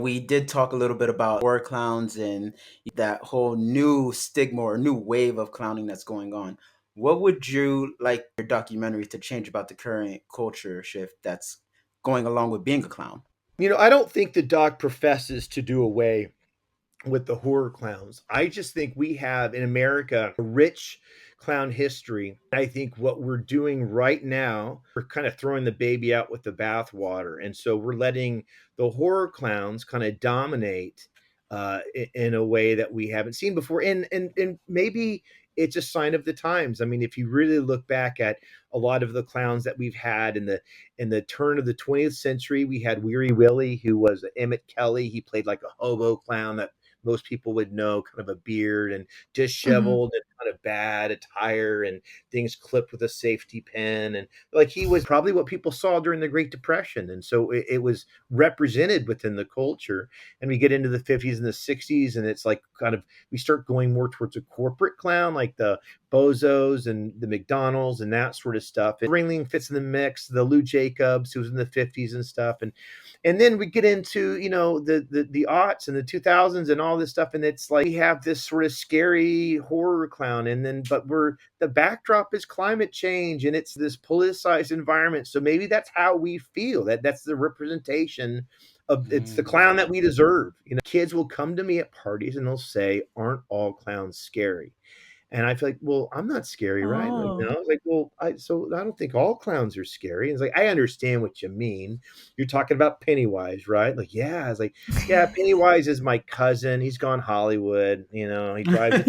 We did talk a little bit about horror clowns and that whole new stigma or new wave of clowning that's going on. What would you like your documentary to change about the current culture shift that's going along with being a clown? I don't think the doc professes to do away with the horror clowns. I just think we have in America a rich clown history. I think what we're doing right now, we're kind of throwing the baby out with the bathwater. And so we're letting the horror clowns kind of dominate in a way that we haven't seen before. And maybe it's a sign of the times. I mean, if you really look back at a lot of the clowns that we've had in the turn of the 20th century, we had Weary Willie, who was Emmett Kelly. He played like a hobo clown that most people would know, kind of a beard and Mhm. disheveled and kind of bad attire and things clipped with a safety pin. And like he was probably what people saw during the Great Depression. And so it was represented within the culture. And we get into the 50s and the 60s, and it's like kind of we start going more towards a corporate clown, like the Bozos and the McDonald's and that sort of stuff. And Ringling fits in the mix, the Lou Jacobs, who was in the 50s and stuff. And then we get into the aughts and the 2000s and all this stuff, and it's like we have this sort of scary horror clown, and then but we're the backdrop is climate change and it's this politicized environment, so maybe that's how we feel, that's the representation of it's the clown that Mm. we deserve. Kids will come to me at parties and they'll say, aren't all clowns scary? And I feel like, well, I'm not scary, right? Like, no. Oh. I was like, well, I don't think all clowns are scary. And it's like, I understand what you mean. You're talking about Pennywise, right? Like, yeah. I was like, yeah, Pennywise is my cousin. He's gone Hollywood. He drives a